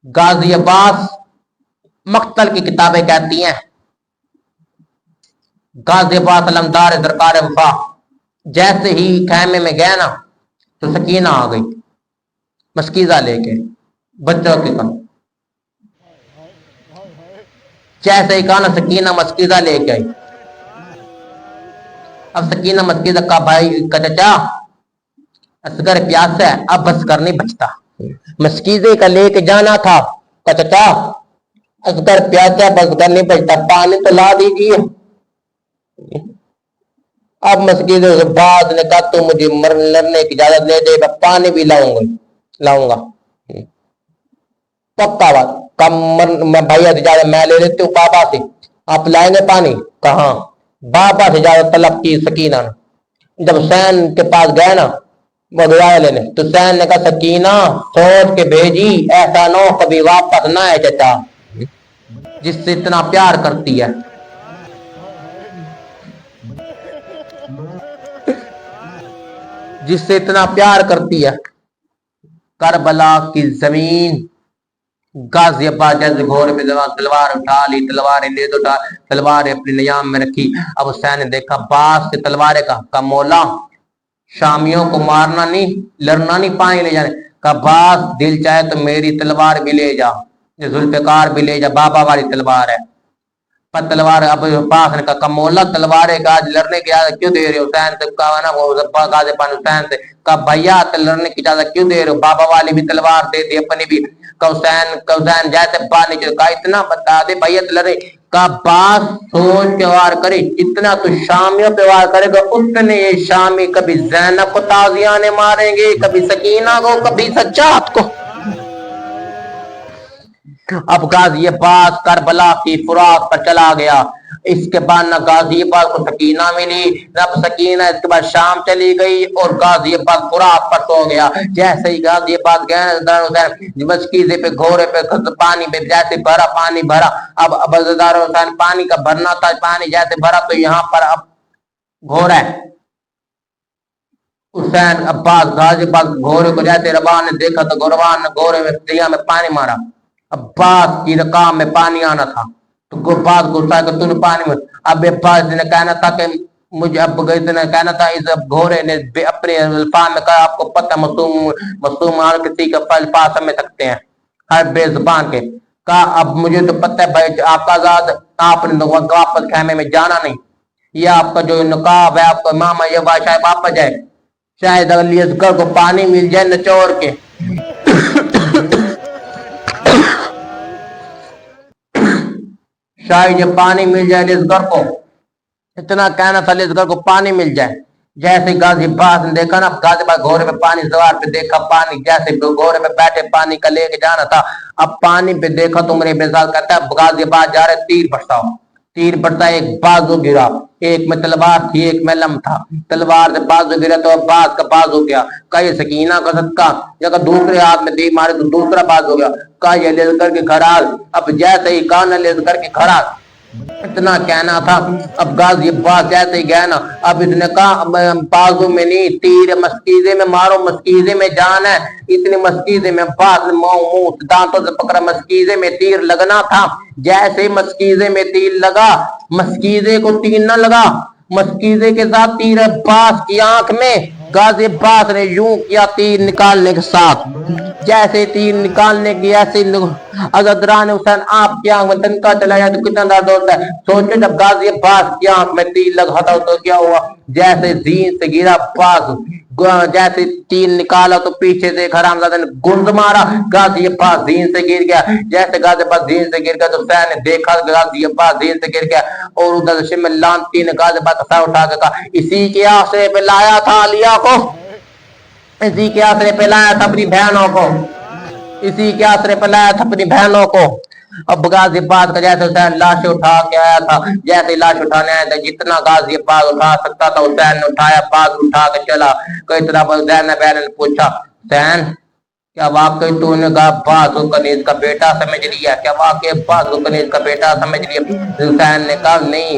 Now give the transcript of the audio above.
غازی عباس مقتل کی کتابیں کہتی ہیں غازی عباس علمدار درکار وفا جیسے ہی خیمے میں گئے نا تو سکینہ آ گئی مسکیزہ لے کے بچوں کی کم جیسے ہی کہا نا سکینہ مسکیزہ لے کے آئی. اب سکینہ مسکیزہ کا بھائی کا چچا اصغر پیاس ہے اب بس کر نہیں بچتا مسکیزے کا لے کے جانا تھا کا چچا اصغر پیاس ہے بس کر نہیں بچتا پانی تو لا دیجیے. اب مسکیزے سے بعد نے کہا تو مجھے مرنے کی اجازت دے دے میں پانی بھی لاؤں گا پکا بات میں بھیا سے اجازت میں لے لیتی ہوں بابا سے آپ لائیں گے پانی کہاں بابا سے اجازت طلب کی سکینہ نے. جب حسین کے پاس گئے نا وہ گیا لینے تو حسین نے کہا سکینہ سوچ کے بھیجی ایسا نہ ہو کبھی واپس نہ آئے چچا جس سے اتنا پیار کرتی ہے جس سے اتنا پیار کرتی ہے. کربلا کی زمین غازی عباس جیسے گھوڑے پہ تلوار اٹھا لی تلوار لے دو تلوار اپنے نیام میں رکھی. اب حسین نے دیکھا باس سے تلواریں کا مولا شامیوں کو مارنا نہیں لڑنا نہیں پانی لے جانے کا باس دل چاہے تو میری تلوار بھی لے جا ذوالفقار بھی لے جا بابا والی تلوار ہے پر تلوار اب پاس نے کہا مولا تلواریں کا آج لڑنے کی اجازت کیوں دے رہے ہو حسین سے کہا نا وہ غازی عباس حسین سے کہا بھیا لڑنے کی اجازت کیوں دے رہے ہو بابا والی بھی تلوار دے دی اپنی بھی حسین جیسے پانی کہا اتنا بتا دے بھیا لڑے کا باس سوچ کے وار کرے اتنا تو شامیوں پہ وار کرے گا اتنے یہ شامی کبھی زینب کو تازیانے ماریں گے کبھی سکینہ کو کبھی سجاد کو. اب غازی عباس کربلا کی فرات پر چلا گیا. اس کے بعد نہ غازی عباس کو سکینہ ملی نہ سکینہ اس کے بعد شام چلی گئی اور غازی عباس فرات پر سو گیا. جیسے ہی غازی عباس گئے مسکیزے پہ گھوڑے پہ پانی پہ جیسے بھرا پانی بھرا اب عبدالدار حسین پانی کا بھرنا تھا پانی جیسے بھرا تو یہاں پر اب گھوڑا ہے حسین عباس غازی عباس گھوڑے کو جیسے ربان نے دیکھا تو گروان نے گھوڑے میں دریا میں پانی مارا. عباس کی رقام میں پانی آنا تھا تو عباس غصہ کہ تو نے پانی میں اب عباس نے کہنا تھا کہ مجھے اب نے کہنا تھا اس گھوڑے نے اپنے الفاظ میں کہا آپ کو پتہ مصوم کسی کا الفاظ سمجھ سکتے ہیں ہر بے زبان کے کہا اب مجھے تو پتہ ہے بھائی آپ کا آزاد آپ نے واپس خیمے میں جانا نہیں یہ آپ کا جو نقاب ہے آپ کا ماما یہ شاید واپس جائے شاید علی اصغر کو پانی مل جائے نچوڑ کے شاید یہ پانی مل جائے اصغر کو اتنا کہنا تھا اصغر کو پانی مل جائے. جیسے غازی عباس نے دیکھا نا غازی عباس گھوڑے پہ پانی سوار پہ دیکھا پانی جیسے گھوڑے پہ بیٹھے پانی کا لے کے جانا تھا اب پانی پہ دیکھا تو میرے بزاد کہتا ہے غازی عباس جا رہے تیر پڑتا ایک بازو گرا ایک میں تلوار تھی ایک میں لم تھا تلوار سے بازو گرا تو عباس کا بازو گیا کہا یہ سکینہ کا صدقہ یا دوسرے ہاتھ میں دی مارے تو دوسرا بازو گیا کہا یہ اصغر کی کھڑال اب جیسے ہی کہا نا اصغر کی کھڑال اتنا کہنا تھا. اب غازی عباس جیسے ہی گیا نا اب اس نے کہا بازو میں نہیں تیر مسکیزے میں مارو مسکیزے میں جان ہے اتنی مسکیزے میں عباس نے دانتوں سے پکڑا مسکیزے میں تیر لگنا تھا جیسے ہی مسکیزے میں تیر لگا مسکیزے کو تیر نہ لگا مسکیزے کے ساتھ تیر عباس کی آنکھ میں غازی عباس نے یوں کیا تیر نکالنے کے ساتھ جیسے تیر نکالنے کی ایسے عزدران حسین آپ کی آنکھ میں تنکا چلا جائے تو کتنا درد ہوتا ہے سوچو جب غازی عباس کی آنکھ میں تیر لگا تھا تو کیا ہوا جیسے زین سے گرا عباس جیسے تیر نکالا تو پیچھے سے حرامزادہ نے گرد مارا غازی عباس زین سے گر گیا جیسے غازی عباس زین سے گر گیا تو حسین نے دیکھا غازی عباس زین سے گر گیا اور ادھر سے لانتی نے غازی عباس کا سر اٹھا کے کہا اسی کے آسرے پہ لایا تھا علیہ کو اسی کے آسرے پہ لایا تھا اپنی بہنوں کو اسی کے آسرے پہ لایا تھا اپنی بہنوں کو. اب غازی عباس کا جیسے حسین لاش اٹھا کے آیا تھا جیسے لاش اٹھانے آیا تھا جتنا غازی عباس اٹھا سکتا تھا حسین نے اٹھایا باز اٹھا کے چلا کئی طرح پر زینب بہن نے پوچھا حسین کیا واقعی تو نے عباس ذوالقرنین کا بیٹا سمجھ لیا کیا واقعی عباس ذوالقرنین کا بیٹا سمجھ لیا حسین نے کہا نہیں